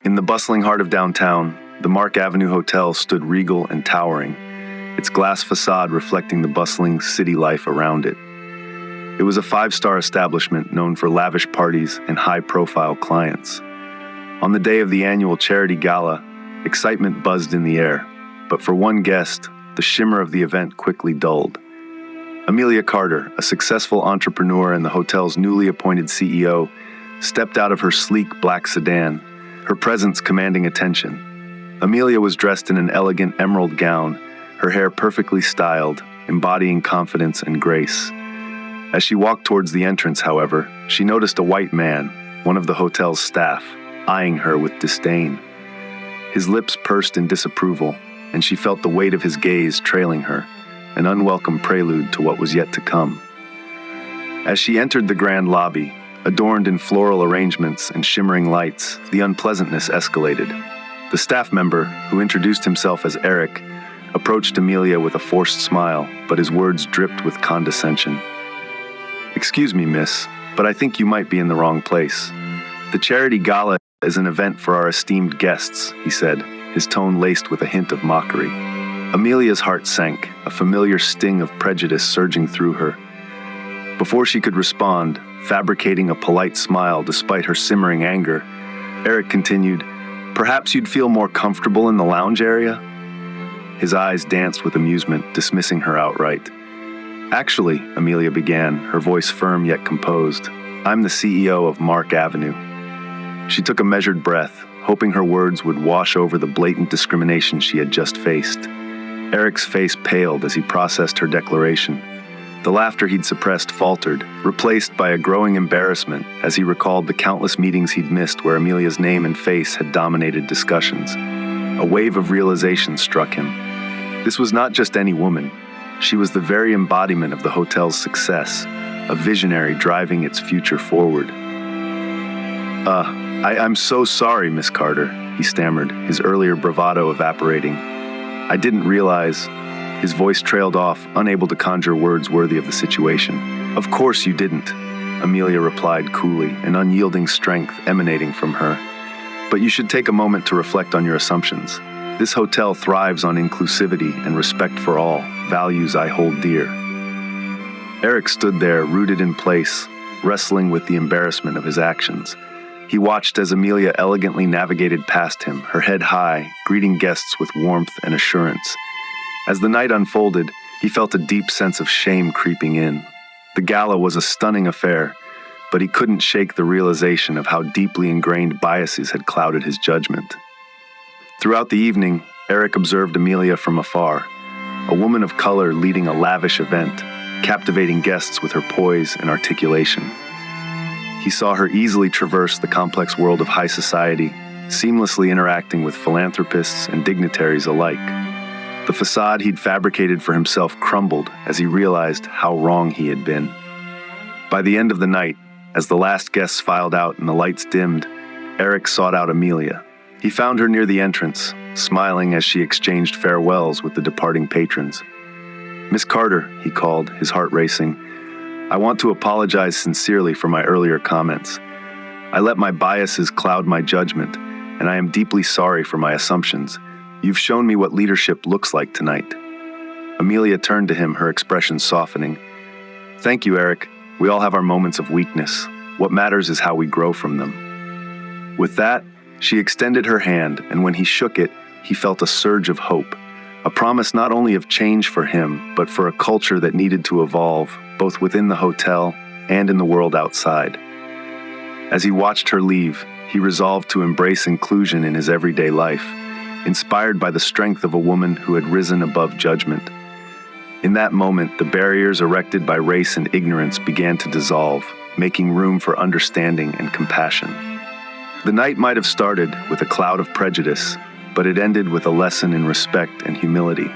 In the bustling heart of downtown, the Marque Avenue Hotel stood regal and towering, its glass facade reflecting the bustling city life around it. It was a five-star establishment known for lavish parties and high-profile clients. On the day of the annual charity gala, excitement buzzed in the air, but for one guest, the shimmer of the event quickly dulled. Amelia Carter, a successful entrepreneur and the hotel's newly appointed CEO, stepped out of her sleek black sedan, her presence commanding attention. Amelia was dressed in an elegant emerald gown, her hair perfectly styled, embodying confidence and grace. As she walked towards the entrance, however, she noticed a white man, one of the hotel's staff, eyeing her with disdain. His lips pursed in disapproval, and she felt the weight of his gaze trailing her, an unwelcome prelude to what was yet to come. As she entered the grand lobby, adorned in floral arrangements and shimmering lights, the unpleasantness escalated. The staff member, who introduced himself as Eric, approached Amelia with a forced smile, but his words dripped with condescension. "Excuse me, miss, but I think you might be in the wrong place. The charity gala is an event for our esteemed guests," he said, his tone laced with a hint of mockery. Amelia's heart sank, a familiar sting of prejudice surging through her. Before she could respond, fabricating a polite smile despite her simmering anger, Eric continued, "Perhaps you'd feel more comfortable in the lounge area?" His eyes danced with amusement, dismissing her outright. "Actually," Amelia began, her voice firm yet composed, "I'm the CEO of Marque Avenue." She took a measured breath, hoping her words would wash over the blatant discrimination she had just faced. Eric's face paled as he processed her declaration. The laughter he'd suppressed faltered, replaced by a growing embarrassment as he recalled the countless meetings he'd missed where Amelia's name and face had dominated discussions. A wave of realization struck him. This was not just any woman. She was the very embodiment of the hotel's success, a visionary driving its future forward. I'm so sorry, Miss Carter," he stammered, his earlier bravado evaporating. "I didn't realize..." His voice trailed off, unable to conjure words worthy of the situation. "Of course you didn't," Amelia replied coolly, an unyielding strength emanating from her. "But you should take a moment to reflect on your assumptions. This hotel thrives on inclusivity and respect for all, values I hold dear." Eric stood there, rooted in place, wrestling with the embarrassment of his actions. He watched as Amelia elegantly navigated past him, her head high, greeting guests with warmth and assurance. As the night unfolded, he felt a deep sense of shame creeping in. The gala was a stunning affair, but he couldn't shake the realization of how deeply ingrained biases had clouded his judgment. Throughout the evening, Eric observed Amelia from afar, a woman of color leading a lavish event, captivating guests with her poise and articulation. He saw her easily traverse the complex world of high society, seamlessly interacting with philanthropists and dignitaries alike. The facade he'd fabricated for himself crumbled as he realized how wrong he had been. By the end of the night, as the last guests filed out and the lights dimmed, Eric sought out Amelia. He found her near the entrance, smiling as she exchanged farewells with the departing patrons. "Miss Carter," he called, his heart racing, "I want to apologize sincerely for my earlier comments. I let my biases cloud my judgment, and I am deeply sorry for my assumptions. You've shown me what leadership looks like tonight." Amelia turned to him, her expression softening. "Thank you, Eric. We all have our moments of weakness. What matters is how we grow from them." With that, she extended her hand, and when he shook it, he felt a surge of hope, a promise not only of change for him, but for a culture that needed to evolve, both within the hotel and in the world outside. As he watched her leave, he resolved to embrace inclusion in his everyday life, inspired by the strength of a woman who had risen above judgment. In that moment, the barriers erected by race and ignorance began to dissolve, making room for understanding and compassion. The night might have started with a cloud of prejudice, but it ended with a lesson in respect and humility,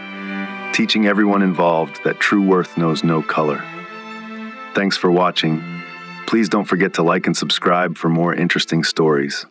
teaching everyone involved that true worth knows no color. Thanks for watching. Please don't forget to like and subscribe for more interesting stories.